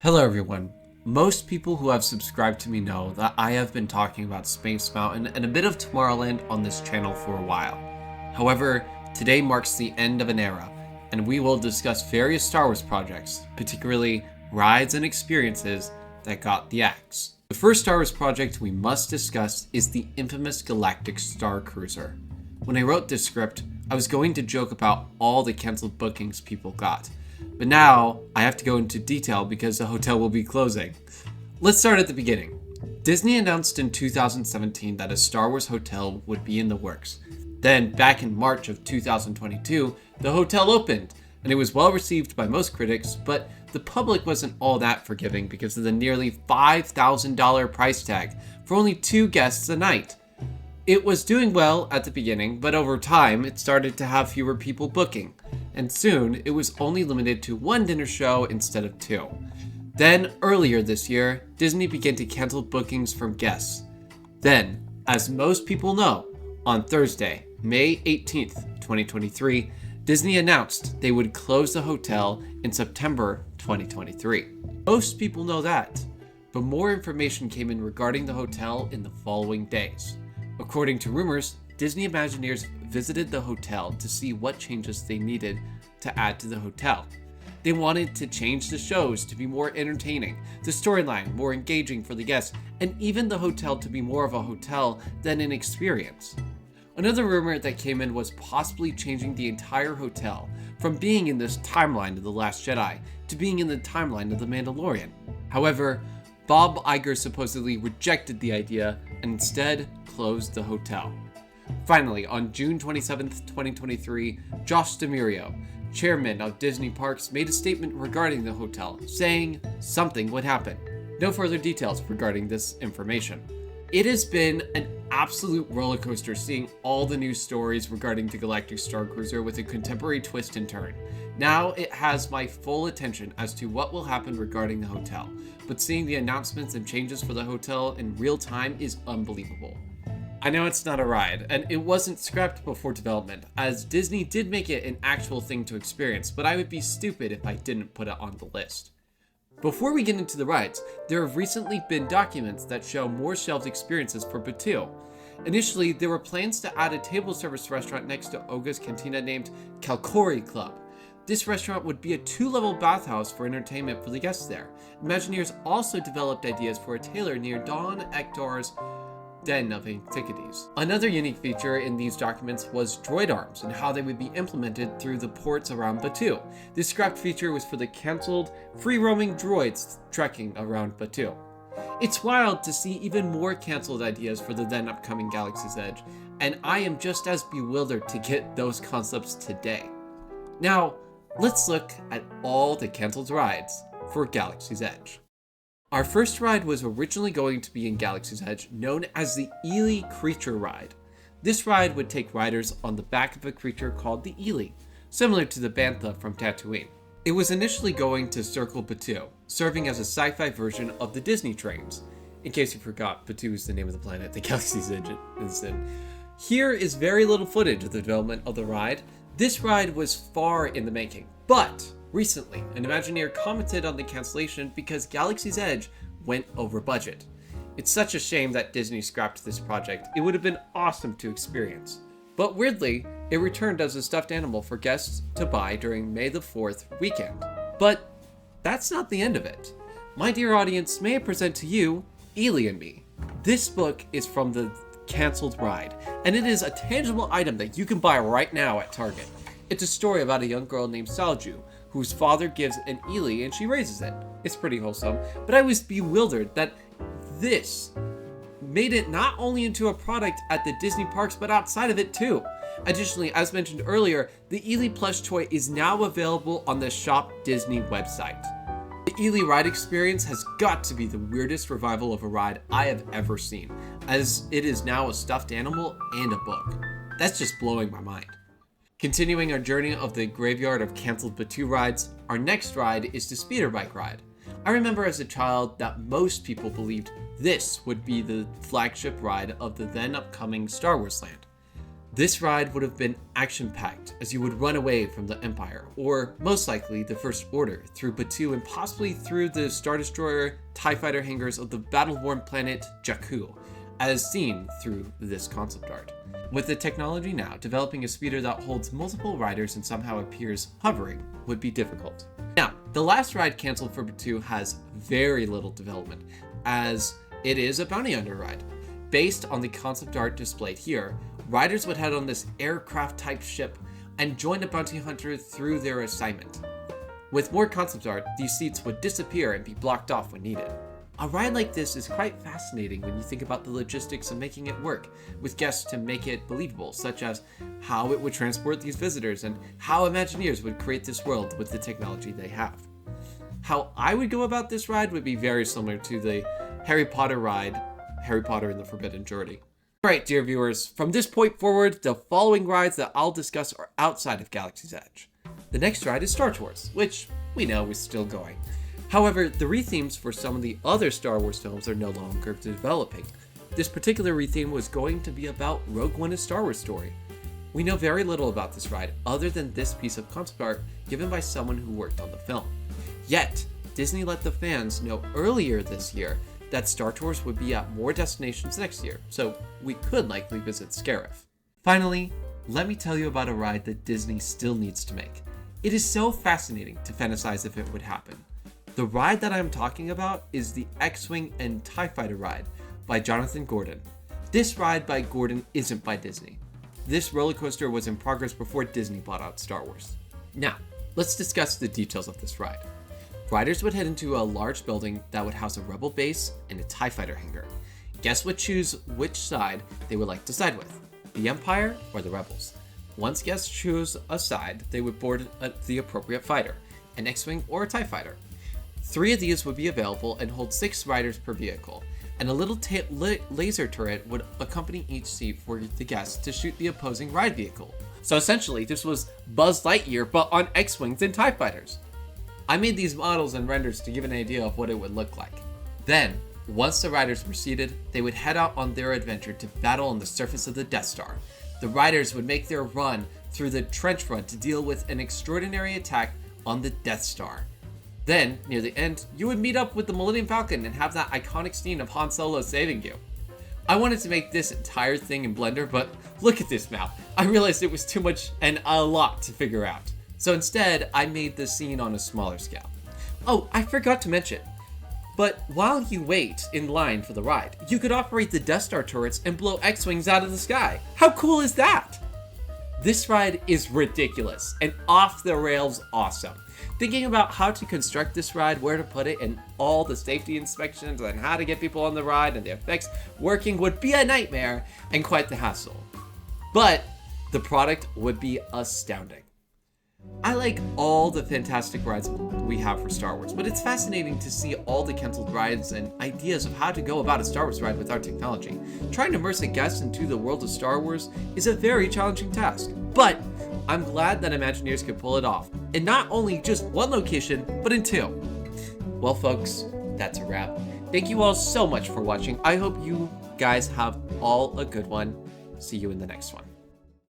Hello everyone. Most people who have subscribed to me know that I have been talking about Space Mountain and a bit of Tomorrowland on this channel for a while. However, today marks the end of an era, and we will discuss various Star Wars projects, particularly rides and experiences that got the axe. The first Star Wars project we must discuss is the infamous Galactic Star Cruiser. When I wrote this script, I was going to joke about all the canceled bookings people got. But now, I have to go into detail because the hotel will be closing. Let's start at the beginning. Disney announced in 2017 that a Star Wars hotel would be in the works. Then, back in March of 2022, the hotel opened, and it was well received by most critics, but the public wasn't all that forgiving because of the nearly $5,000 price tag for only 2 guests a night. It was doing well at the beginning, but over time, it started to have fewer people booking, and soon it was only limited to 1 dinner show instead of 2. Then, earlier this year, Disney began to cancel bookings from guests. Then, as most people know, on Thursday, May 18th, 2023, Disney announced they would close the hotel in September 2023. Most people know that, but more information came in regarding the hotel in the following days. According to rumors, Disney Imagineers visited the hotel to see what changes they needed to add to the hotel. They wanted to change the shows to be more entertaining, the storyline more engaging for the guests, and even the hotel to be more of a hotel than an experience. Another rumor that came in was possibly changing the entire hotel from being in this timeline of The Last Jedi to being in the timeline of The Mandalorian. However, Bob Iger supposedly rejected the idea and instead closed the hotel. Finally, on June 27, 2023, Josh D'Amelio, chairman of Disney Parks, made a statement regarding the hotel, saying something would happen. No further details regarding this information. It has been an absolute roller coaster seeing all the news stories regarding the Galactic Star Cruiser with a contemporary twist and turn. Now it has my full attention as to what will happen regarding the hotel, but seeing the announcements and changes for the hotel in real time is unbelievable. I know it's not a ride, and it wasn't scrapped before development, as Disney did make it an actual thing to experience, but I would be stupid if I didn't put it on the list. Before we get into the rides, there have recently been documents that show more shelved experiences for Batuu. Initially, there were plans to add a table service restaurant next to Oga's Cantina named Kalkori Club. This restaurant would be a 2-level bathhouse for entertainment for the guests there. Imagineers also developed ideas for a tailor near Don Ektor's Den of Antiquities. Another unique feature in these documents was droid arms and how they would be implemented through the ports around Batuu. This scrapped feature was for the cancelled, free-roaming droids trekking around Batuu. It's wild to see even more cancelled ideas for the then upcoming Galaxy's Edge, and I am just as bewildered to get those concepts today. Now, let's look at all the cancelled rides for Galaxy's Edge. Our first ride was originally going to be in Galaxy's Edge, known as the Elee Creature Ride. This ride would take riders on the back of a creature called the Elee, similar to the Bantha from Tatooine. It was initially going to circle Batuu, serving as a sci-fi version of the Disney trains. In case you forgot, Batuu is the name of the planet the Galaxy's Edge is in. Here is very little footage of the development of the ride. This ride was far in the making, but recently, an Imagineer commented on the cancellation because Galaxy's Edge went over budget. It's such a shame that Disney scrapped this project. It would have been awesome to experience. But weirdly, it returned as a stuffed animal for guests to buy during May the 4th weekend. But that's not the end of it. My dear audience, may I present to you Elee and Me. This book is from the canceled ride, and it is a tangible item that you can buy right now at Target. It's a story about a young girl named Salju, whose father gives an Elee and she raises it. It's pretty wholesome, but I was bewildered that this made it not only into a product at the Disney parks, but outside of it too. Additionally, as mentioned earlier, the Elee Plush toy is now available on the Shop Disney website. The Elee ride experience has got to be the weirdest revival of a ride I have ever seen, as it is now a stuffed animal and a book. That's just blowing my mind. Continuing our journey of the graveyard of cancelled Batuu rides, our next ride is the speeder bike ride. I remember as a child that most people believed this would be the flagship ride of the then upcoming Star Wars land. This ride would have been action-packed, as you would run away from the Empire, or most likely the First Order, through Batuu and possibly through the Star Destroyer TIE Fighter hangars of the battle-worn planet Jakku, as seen through this concept art. With the technology now, developing a speeder that holds multiple riders and somehow appears hovering would be difficult. Now, the last ride cancelled for Batuu has very little development, as it is a bounty hunter ride. Based on the concept art displayed here, riders would head on this aircraft-type ship and join a bounty hunter through their assignment. With more concept art, these seats would disappear and be blocked off when needed. A ride like this is quite fascinating when you think about the logistics of making it work with guests to make it believable, such as how it would transport these visitors and how Imagineers would create this world with the technology they have. How I would go about this ride would be very similar to the Harry Potter ride, Harry Potter and the Forbidden Journey. Alright, dear viewers, from this point forward, the following rides that I'll discuss are outside of Galaxy's Edge. The next ride is Star Tours, which we know is still going. However, the rethemes for some of the other Star Wars films are no longer developing. This particular retheme was going to be about Rogue One: A Star Wars Story. We know very little about this ride other than this piece of concept art given by someone who worked on the film. Yet, Disney let the fans know earlier this year that Star Tours would be at more destinations next year, so we could likely visit Scarif. Finally, let me tell you about a ride that Disney still needs to make. It is so fascinating to fantasize if it would happen. The ride that I'm talking about is the X-Wing and TIE Fighter ride by Jonathan Gordon. This ride by Gordon isn't by Disney. This roller coaster was in progress before Disney bought out Star Wars. Now, let's discuss the details of this ride. Riders would head into a large building that would house a Rebel base and a TIE Fighter hangar. Guests would choose which side they would like to side with, the Empire or the Rebels. Once guests choose a side, they would board the appropriate fighter, an X-Wing or a TIE Fighter. 3 of these would be available and hold 6 riders per vehicle, and a little laser turret would accompany each seat for the guests to shoot the opposing ride vehicle. So essentially, this was Buzz Lightyear but on X-Wings and TIE Fighters. I made these models and renders to give an idea of what it would look like. Then, once the riders were seated, they would head out on their adventure to battle on the surface of the Death Star. The riders would make their run through the trench run to deal with an extraordinary attack on the Death Star. Then, near the end, you would meet up with the Millennium Falcon and have that iconic scene of Han Solo saving you. I wanted to make this entire thing in Blender, but look at this map. I realized it was too much and a lot to figure out. So instead, I made the scene on a smaller scale. Oh, I forgot to mention, but while you wait in line for the ride, you could operate the Death Star turrets and blow X-Wings out of the sky. How cool is that? This ride is ridiculous and off the rails awesome. Thinking about how to construct this ride, where to put it, and all the safety inspections and how to get people on the ride and the effects working would be a nightmare and quite the hassle. But the product would be astounding. I like all the fantastic rides we have for Star Wars, but it's fascinating to see all the canceled rides and ideas of how to go about a Star Wars ride with our technology. Trying to immerse a guest into the world of Star Wars is a very challenging task, but I'm glad that Imagineers could pull it off, in not only just one location, but in 2. Well folks, that's a wrap. Thank you all so much for watching. I hope you guys have all a good one. See you in the next one.